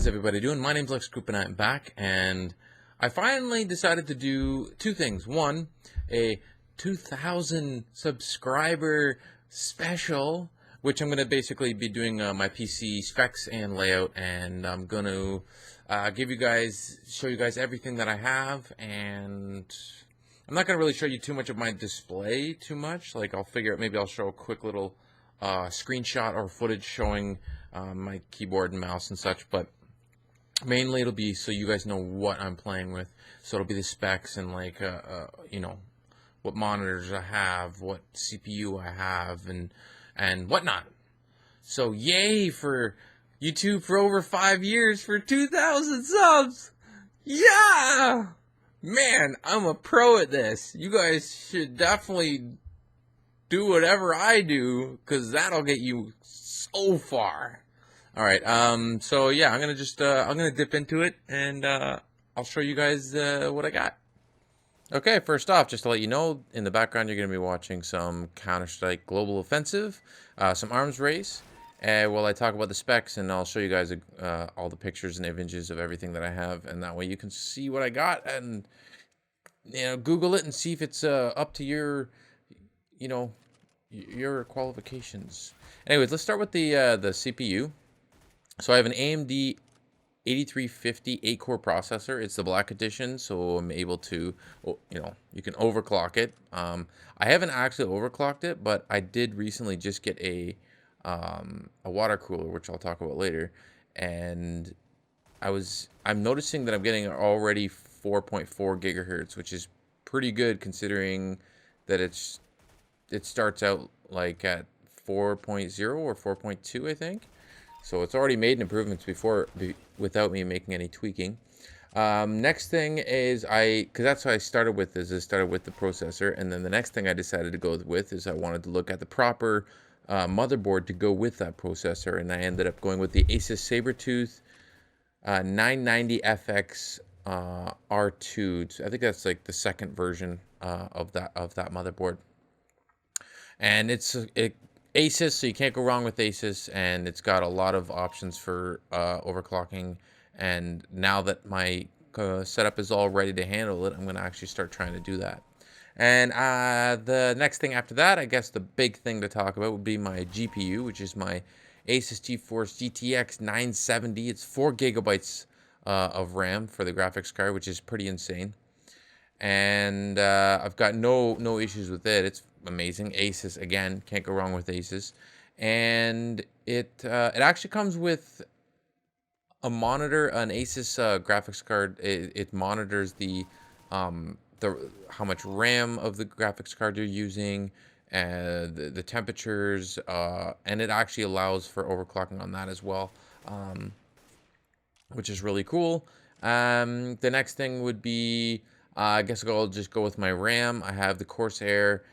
How's everybody doing? My name's Coupe and I'm back, and I finally decided to do two things. One, a 2,000 subscriber special, which I'm going to basically be doing my PC specs and layout, and I'm going to show you guys everything that I have, and I'm not going to really show you too much of my display too much. Like, I'll figure out, maybe I'll show a quick little screenshot or footage showing my keyboard and mouse and such, but mainly it'll be so you guys know what I'm playing with. So it'll be the specs and like you know, what monitors I have, what CPU I have, and whatnot. So yay for YouTube for over 5 years for 2,000 subs. Yeah, man, I'm a pro at this. You guys should definitely do whatever I do, because that'll get you so far. All right, so yeah, I'm gonna dip into it, and I'll show you guys what I got. Okay, first off, just to let you know, in the background you're gonna be watching some Counter-Strike Global Offensive, some arms race, and while I talk about the specs, and I'll show you guys all the pictures and images of everything that I have, and that way you can see what I got, and you know, Google it and see if it's up to your, you know, your qualifications. Anyways, let's start with the CPU. So I have an AMD 8350 8-core processor. It's the black edition, so I'm able to, you know, you can overclock it. I haven't actually overclocked it, but I did recently just get a water cooler, which I'll talk about later, and I'm noticing that I'm getting already 4.4 gigahertz, which is pretty good considering that it starts out like at 4.0 or 4.2, I think. So it's already made improvements without me making any tweaking. Next thing is because that's what I started with, I started with the processor, and then the next thing I decided to go with is I wanted to look at the proper motherboard to go with that processor, and I ended up going with the Asus Sabertooth 990FX R2. I think that's like the second version of that motherboard, and it's Asus, so you can't go wrong with Asus, and it's got a lot of options for overclocking. And now that my setup is all ready to handle it, I'm going to actually start trying to do that. And the next thing after that, I guess the big thing to talk about would be my GPU, which is my Asus Geforce GTX 970. It's 4 gigabytes of RAM for the graphics card, which is pretty insane. And I've got no issues with it. It's amazing. Asus, again, can't go wrong with Asus. And it actually comes with a monitor, an Asus graphics card. It monitors the how much RAM of the graphics card you're using, the temperatures, and it actually allows for overclocking on that as well, which is really cool. The next thing would be, I guess I'll just go with my RAM. I have the Corsair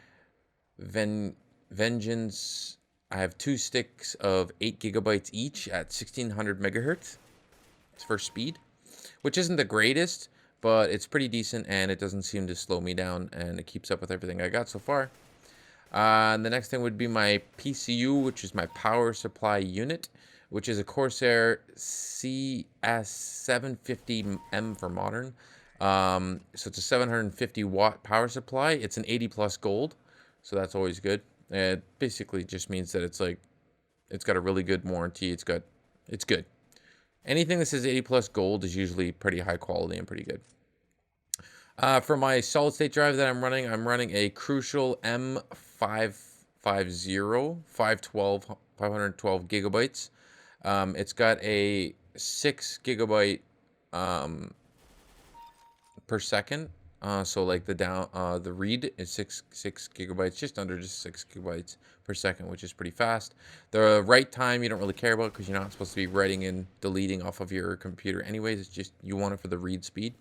Vengeance. I have 2 sticks of 8 gigabytes each at 1600 megahertz for speed, which isn't the greatest, but it's pretty decent, and it doesn't seem to slow me down, and it keeps up with everything I got so far. And the next thing would be my PCU, which is my power supply unit, which is a Corsair CS750M for modern. So it's a 750 watt power supply. It's an 80 plus gold, so that's always good. It basically just means that it's got a really good warranty. It's good. Anything that says 80 plus gold is usually pretty high quality and pretty good. For my solid state drive that I'm running a Crucial M550 512 gigabytes. It's got a 6 gigabyte per second, so like the read is 6 gigabytes, just under 6 gigabytes per second, which is pretty fast. The write time you don't really care about, because you're not supposed to be writing and deleting off of your computer anyways. It's just you want it for the read speed.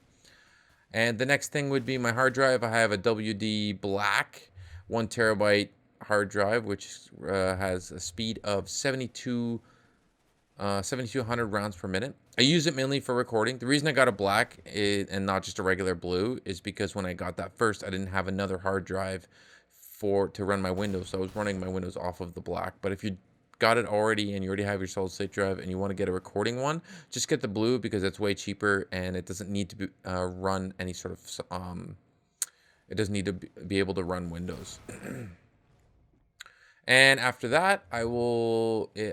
And the next thing would be my hard drive. I have a WD Black 1 terabyte hard drive, which has a speed of 7,200 rounds per minute. I use it mainly for recording. The reason I got a black and not just a regular blue is because when I got that first, I didn't have another hard drive to run my Windows, so I was running my Windows off of the black. But if you got it already and you already have your solid state drive and you want to get a recording one, just get the blue because it's way cheaper and it doesn't need to be, run any sort of it doesn't need to be able to run Windows. And after that, I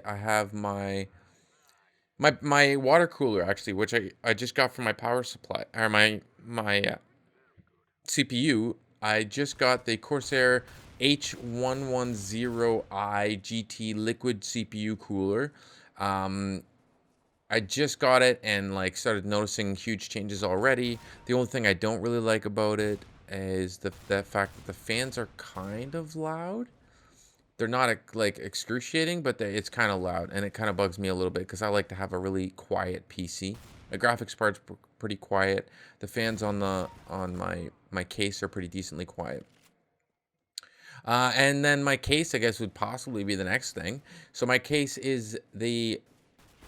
have my water cooler actually, which I just got from my power supply or my CPU. I just got the Corsair H110i GT liquid CPU cooler. I just got it and like started noticing huge changes already. The only thing I don't really like about it is the fact that the fans are kind of loud. They're not like excruciating, but it's kind of loud, and it kind of bugs me a little bit because I like to have a really quiet PC. My graphics part's pretty quiet. The fans on my case are pretty decently quiet. And then my case, I guess, would possibly be the next thing. So my case is the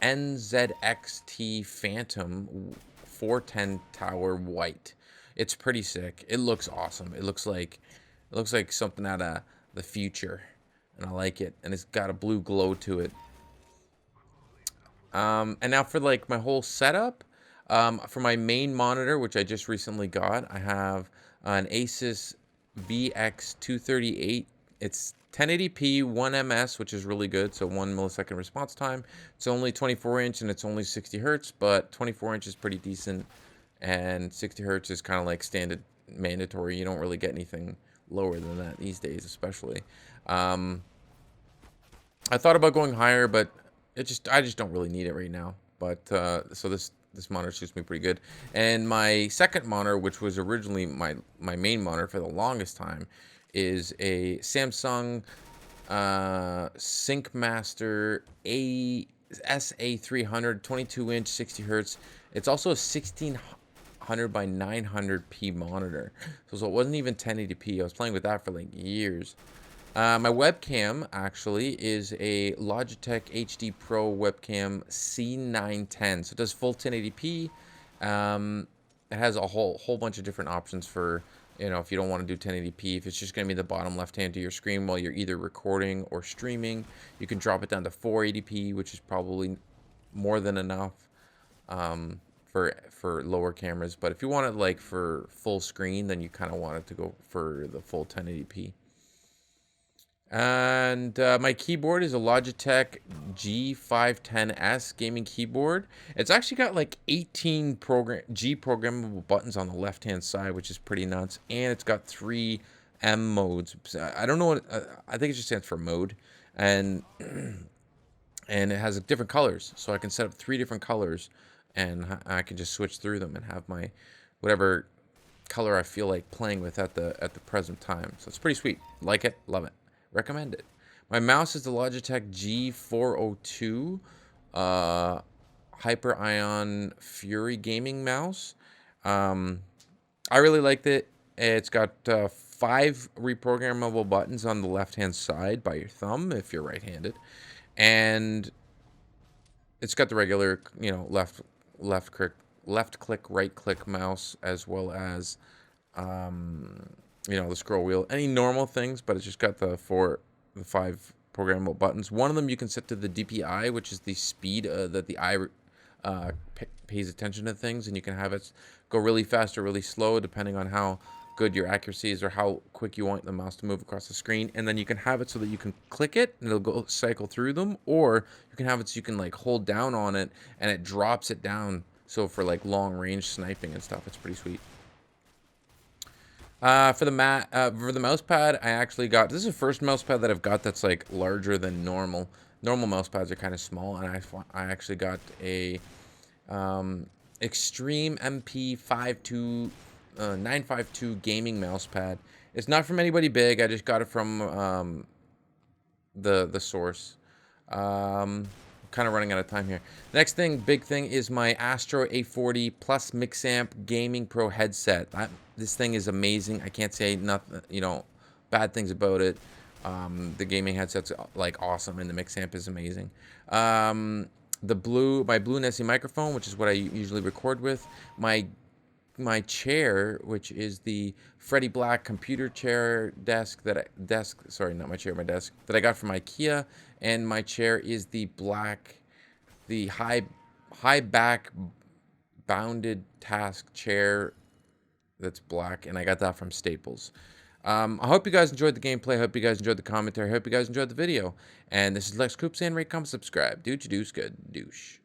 NZXT Phantom 410 Tower White. It's pretty sick. It looks awesome. It looks like something out of the future, and I like it. And it's got a blue glow to it. And now for like my whole setup, for my main monitor, which I just recently got, I have an Asus VX238. It's 1080p 1ms, which is really good, so 1 millisecond response time. It's only 24-inch and it's only 60 hertz, but 24-inch is pretty decent, and 60 hertz is kind of like standard mandatory. You don't really get anything lower than that these days, especially. I thought about going higher, but I just don't really need it right now. But so this monitor suits me pretty good. And my second monitor, which was originally my main monitor for the longest time, is a Samsung Syncmaster SA300 22-inch 60 hertz. It's also a 1600 by 900p monitor, so it wasn't even 1080p. I was playing with that for like years. My webcam actually is a Logitech HD Pro webcam C910, so it does full 1080p. It has a whole bunch of different options for, you know, if you don't want to do 1080p, if it's just going to be the bottom left hand to your screen while you're either recording or streaming, you can drop it down to 480p, which is probably more than enough for lower cameras. But if you want it like for full screen, then you kind of want it to go for the full 1080p. And my keyboard is a Logitech G510S gaming keyboard. It's actually got like 18 programmable buttons on the left hand side, which is pretty nuts. And it's got 3 M modes. I don't know what, I think it just stands for mode. And it has different colors, so I can set up 3 different colors, and I can just switch through them and have my whatever color I feel like playing with at the present time. So it's pretty sweet. Like it, love it. Recommend it. My mouse is the Logitech G402 Hyperion Fury gaming mouse. I really liked it. It's got 5 reprogrammable buttons on the left-hand side by your thumb if you're right-handed, and it's got the regular, you know, left click, right click mouse, as well as you know, the scroll wheel, any normal things, but it's just got the 5 programmable buttons. One of them you can set to the DPI, which is the speed that the eye pays attention to things, and you can have it go really fast or really slow depending on how good your accuracy is or how quick you want the mouse to move across the screen. And then you can have it so that you can click it and it'll go cycle through them, or you can have it so you can like hold down on it and it drops it down. So for like long range sniping and stuff, it's pretty sweet. For the mouse pad, I actually got, this is the first mouse pad that I've got that's like larger than normal. Normal mouse pads are kind of small, and I actually got a Xtreme MP 952 gaming mouse pad. It's not from anybody big. I just got it from the source. Kind of running out of time here. Next thing, big thing, is my Astro A40 plus MixAmp Gaming Pro headset. This thing is amazing. I can't say nothing, you know, bad things about it. The gaming headset's like awesome, and the MixAmp is amazing. My blue Nessie microphone, which is what I usually record with. My my chair, which is the Fredde Black computer chair desk sorry, not my chair, my desk that I got from Ikea, and my chair is the high back bounded task chair that's black, and I got that from Staples. I hope you guys enjoyed the gameplay. I hope you guys enjoyed the commentary. I hope you guys enjoyed the video. And this is Lex Coupe saying rate, comment, subscribe. Douche, good douche.